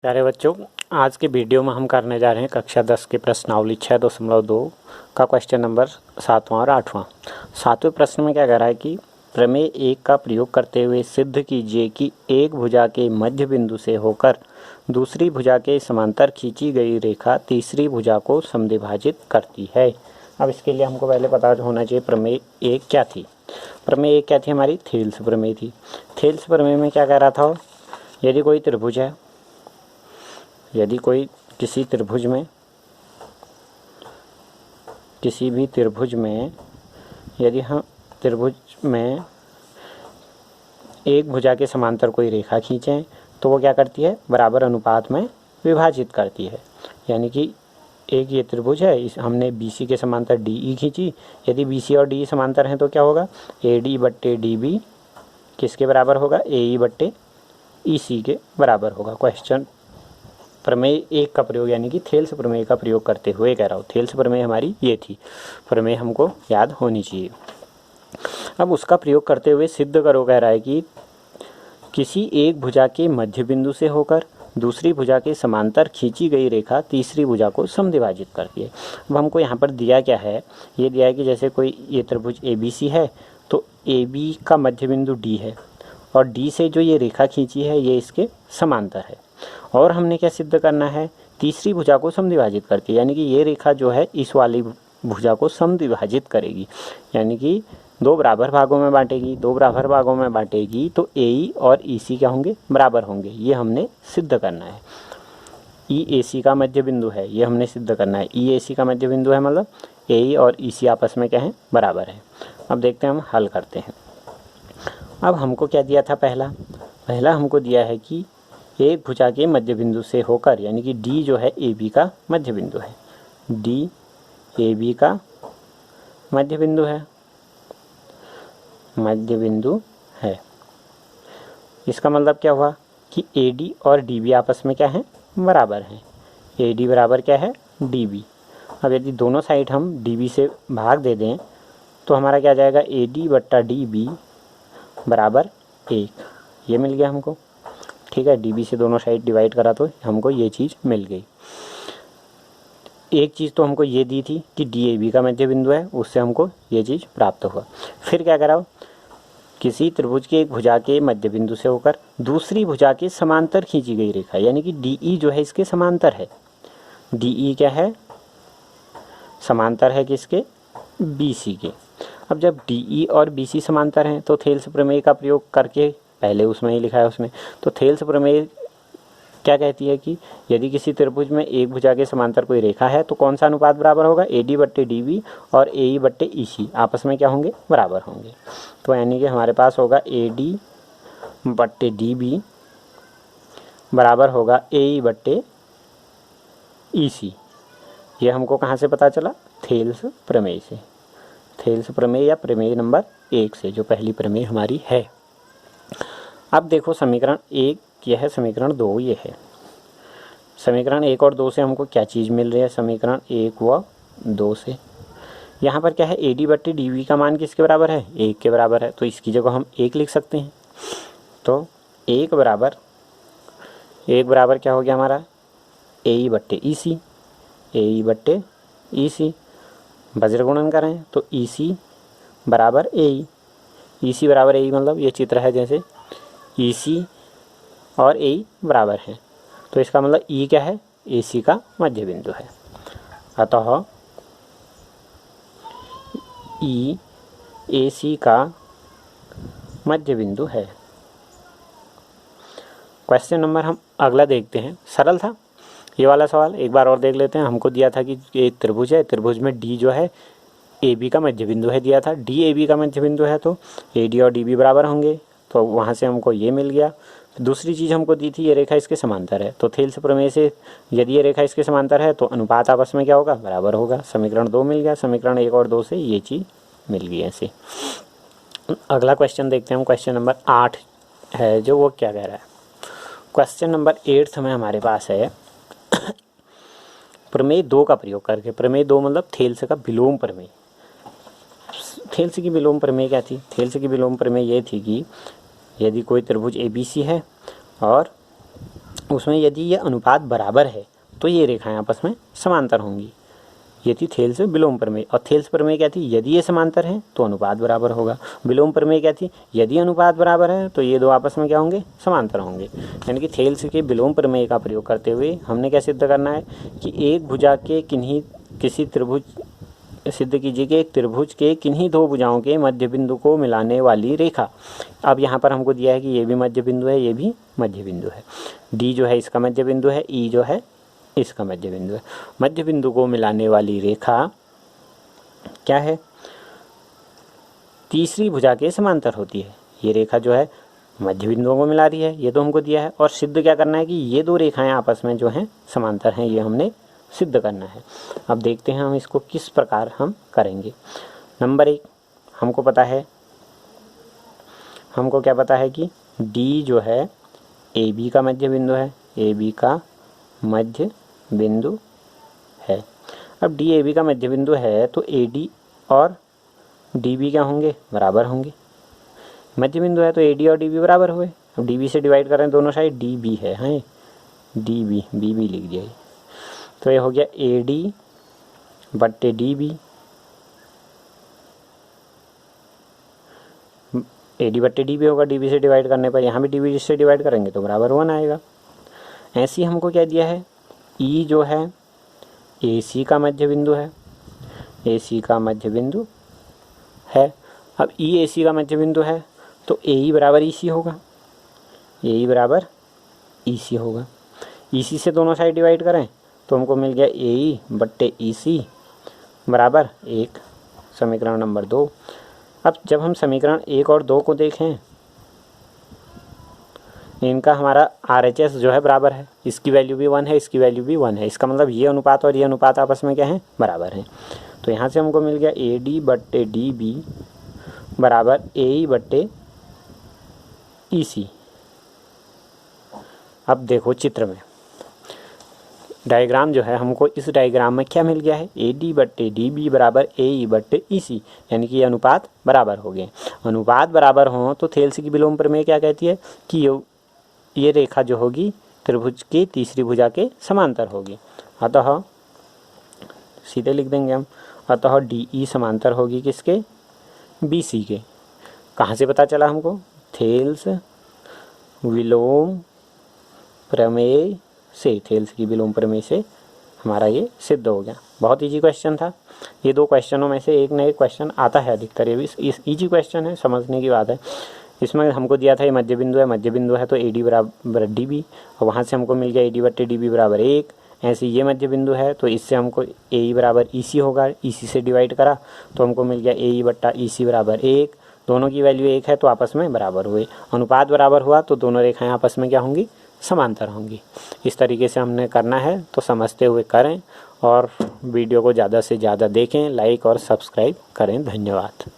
प्यारे बच्चों, आज के वीडियो में हम करने जा रहे हैं कक्षा 10 के प्रश्नावली 6.2 का क्वेश्चन नंबर 7वां और 8वां। 7वें प्रश्न में क्या कह रहा है कि प्रमेय 1 का प्रयोग करते हुए सिद्ध कीजिए कि एक भुजा के मध्य बिंदु से होकर दूसरी भुजा के समांतर खींची गई रेखा तीसरी भुजा को समद्विभाजित करती है। अब इसके लिए हमको पहले पता होना चाहिए प्रमेय 1 क्या थी। प्रमेय 1 क्या थी? हमारी थेल्स प्रमेय थी। थेल्स प्रमेय में क्या कह रहा था? यदि कोई त्रिभुज है, यदि कोई किसी भी त्रिभुज में यदि हम त्रिभुज में एक भुजा के समांतर कोई रेखा खींचें तो वो क्या करती है? बराबर अनुपात में विभाजित करती है। यानी कि एक ये त्रिभुज है, इस हमने BC के समांतर DE खींची। यदि BC और DE समांतर हैं तो क्या होगा? AD बट्टे DB किसके बराबर होगा? AE बट्टे EC के बराबर होगा। क्वेश्चन प्रमेय 1 का प्रयोग यानी कि थेल्स प्रमेय का प्रयोग करते हुए कह रहा हूँ। थेल्स प्रमेय हमारी ये थी, प्रमेय हमको याद होनी चाहिए। अब उसका प्रयोग करते हुए सिद्ध करो कह रहा है कि किसी एक भुजा के मध्य बिंदु से होकर दूसरी भुजा के समांतर खींची गई रेखा तीसरी भुजा को समद्विभाजित करती है। अब हमको यहाँ पर दिया क्या है? ये दिया है कि जैसे कोई ये त्रिभुज ABC है तो AB का मध्य बिंदु D है और D से जो ये रेखा खींची है ये इसके समांतर है। और हमने क्या सिद्ध करना है? तीसरी भुजा को समद्विभाजित करती है, यानी कि ये रेखा जो है इस वाली भुजा को समद्विभाजित करेगी, यानी कि दो बराबर भागों में बांटेगी। दो बराबर भागों में बांटेगी तो AE और EC क्या होंगे? बराबर होंगे। ये हमने सिद्ध करना है। EAC का मध्य बिंदु है, ये हमने सिद्ध करना है। EAC का मध्य बिंदु है मतलब AE और EC आपस में क्या है? बराबर है। अब देखते हैं, हम हल करते हैं। अब हमको क्या दिया था? पहला हमको दिया है कि एक भुजा के मध्य बिंदु से होकर, यानी कि D जो है AB का मध्य बिंदु है। D AB का मध्य बिंदु है। इसका मतलब क्या हुआ कि AD और DB आपस में क्या है? बराबर हैं। AD बराबर क्या है? DB। अब यदि दोनों साइड हम DB से भाग दे दें तो हमारा क्या जाएगा? AD बट्टा DB बराबर 1। ये मिल गया हमको। ठीक है, DB से दोनों साइड डिवाइड करा तो हमको ये चीज़ मिल गई। एक चीज़ तो हमको ये दी थी कि DAB का मध्य बिंदु है, उससे हमको ये चीज़ प्राप्त हुआ। फिर क्या करा? किसी त्रिभुज के एक भुजा के मध्य बिंदु से होकर दूसरी भुजा के समांतर खींची गई रेखा, यानी कि DE जो है इसके समांतर है। DE क्या है? समांतर है किसके? BC के। अब जब DE और BC समांतर हैं तो थेल्स प्रमेय का प्रयोग करके, पहले उसमें ही लिखा है उसमें, तो थेल्स प्रमेय क्या कहती है कि यदि किसी त्रिभुज में एक भुजा के समांतर कोई रेखा है तो कौन सा अनुपात बराबर होगा? AD बट्टे DB और AE बट्टे EC आपस में क्या होंगे? बराबर होंगे। तो यानी कि हमारे पास होगा AD बट्टे DB बराबर होगा AE बट्टे EC। ये हमको कहाँ से पता चला? थेल्स प्रमेय से। थेल्स प्रमेय या प्रमेय नंबर 1 से, जो पहली प्रमेय हमारी है। अब देखो, समीकरण 1 यह है, समीकरण 2 ये है। समीकरण 1 और 2 से हमको क्या चीज़ मिल रही है? समीकरण 1 व 2 से यहाँ पर क्या है? AD बट्टे DB का मान किसके बराबर है? 1 के बराबर है, तो इसकी जगह हम 1 लिख सकते हैं। तो 1 बराबर क्या हो गया हमारा? AE बट्टे EC। AE बट्टे EC वज्र गुणन करें तो EC बराबर AE। EC बराबर AE मतलब ये चित्र है, जैसे EC और AE बराबर हैं, तो इसका मतलब E क्या है? AC का मध्य बिंदु है। अतः E AC का मध्य बिंदु है। क्वेश्चन नंबर हम अगला देखते हैं। सरल था ये वाला सवाल, एक बार और देख लेते हैं। हमको दिया था कि एक त्रिभुज है, त्रिभुज में D जो है AB का मध्य बिंदु है दिया था। DAB का मध्य बिंदु है तो AD और DB बराबर होंगे, तो वहाँ से हमको ये मिल गया। दूसरी चीज़ हमको दी थी ये रेखा इसके समांतर है, तो थेल्स प्रमेय से यदि ये रेखा इसके समांतर है तो अनुपात आपस में क्या होगा? बराबर होगा। समीकरण 2 मिल गया। समीकरण 1 और 2 से ये चीज़ मिल गई ऐसे। अगला क्वेश्चन देखते हैं हम। क्वेश्चन नंबर 8 है जो, वो क्या कह रहा है? क्वेश्चन नंबर 8 में हमारे पास है प्रमेय 2 का प्रयोग करके। प्रमेय 2 मतलब थेल्स का विलोम प्रमेय। थेल्स की विलोम प्रमेय क्या थी? थेल्स की विलोम प्रमेय ये थी कि यदि कोई त्रिभुज ABC है और उसमें यदि ये अनुपात बराबर है तो ये रेखाएं आपस में समांतर होंगी। ये थी थेल्स विलोम प्रमेय। और थेल्स प्रमेय क्या थी, यदि ये समांतर हैं तो अनुपात बराबर होगा। विलोम प्रमेय क्या थी, यदि अनुपात बराबर है तो ये दो आपस में क्या होंगे, समांतर होंगे। यानी कि थेल्स के विलोम प्रमेय का प्रयोग करते हुए हमने क्या सिद्ध करना है कि एक भुजा के किसी त्रिभुज सिद्ध कीजिए कि एक त्रिभुज के किन्हीं दो भुजाओं के मध्य बिंदु को मिलाने वाली रेखा। अब यहाँ पर हमको दिया है कि ये भी मध्य बिंदु है, ये भी मध्य बिंदु है। डी जो है इसका मध्य बिंदु है, ई जो है इसका मध्य बिंदु है। मध्य बिंदु को मिलाने वाली रेखा क्या है, तीसरी भुजा के समांतर होती है। ये रेखा जो है मध्य बिंदुओं को मिला रही है, ये तो हमको दिया है। और सिद्ध क्या करना है कि ये दो रेखाएं आपस में जो हैं समांतर हैं, ये हमने सिद्ध करना है। अब देखते हैं हम इसको किस प्रकार हम करेंगे। नंबर 1 हमको पता है, हमको क्या पता है कि डी जो है ए बी का मध्य बिंदु है, ए बी का मध्य बिंदु है। अब डी ए बी का मध्य बिंदु है तो ए डी और डी बी क्या होंगे, बराबर होंगे। मध्य बिंदु है तो ए डी और डी बी बराबर हुए। अब डी बी से डिवाइड करें दोनों साइड, डी बी है, हैं डी बी, बी बी लिख दिया। तो ये हो गया ए डी बट्टे डी बी, ए डी बट्टे डी बी होगा। डी बी से डिवाइड करने पर यहाँ भी डी बी से डिवाइड करेंगे तो बराबर 1 आएगा। ऐसे ही हमको क्या दिया है, ई जो है ए सी का मध्य बिंदु है, ए सी का मध्य बिंदु है। अब ई ए सी का मध्य बिंदु है तो ए ई बराबर ई सी होगा, ए ई बराबर ई सी होगा। ई सी से दोनों साइड डिवाइड करें तो हमको मिल गया ए ई बट्टे ई सी बराबर 1, समीकरण नंबर 2। अब जब हम समीकरण 1 और 2 को देखें, इनका हमारा RHS जो है बराबर है, इसकी वैल्यू भी 1 है, इसकी वैल्यू भी 1 है। इसका मतलब ये अनुपात और ये अनुपात आपस में क्या है, बराबर हैं। तो यहाँ से हमको मिल गया ए डी बट्टे डी बी बराबर ए ई बट्टे ई सी। अब देखो चित्र में डायग्राम जो है, हमको इस डायग्राम में क्या मिल गया है, ए डी बट्टे डी बी बराबर ए ई बट्टे ई सी, यानी कि ये अनुपात बराबर हो गए। अनुपात बराबर हों तो थेल्स की विलोम प्रमेय क्या कहती है कि ये रेखा जो होगी त्रिभुज की तीसरी भुजा के समांतर होगी। अतः सीधे लिख देंगे हम, अतः डी ई समांतर होगी किसके, बी सी के। कहाँ से पता चला हमको, थेल्स विलोम प्रमेय से, थेल्स की विलोम प्रमेय से हमारा ये सिद्ध हो गया। बहुत इजी क्वेश्चन था। ये 2 क्वेश्चनों में से एक न एक क्वेश्चन आता है अधिकतर, ये भी इजी क्वेश्चन है, समझने की बात है। इसमें हमको दिया था ये मध्य बिंदु है, मध्य बिंदु है तो ए डी बराबर डी बी, और वहाँ से हमको मिल गया ए डी बट्टे डी बी बराबर 1। ऐसे ये मध्य बिंदु है तो इससे हमको ए ई बराबर ई सी होगा, ई सी से डिवाइड करा तो हमको मिल गया ए ई बट्टा ई सी बराबर 1। दोनों की वैल्यू 1 है तो आपस में बराबर हुए। अनुपात बराबर हुआ तो दोनों रेखाएं आपस में क्या होंगी, समांतर होंगी। इस तरीके से हमने करना है, तो समझते हुए करें और वीडियो को ज़्यादा से ज़्यादा देखें, लाइक और सब्सक्राइब करें। धन्यवाद।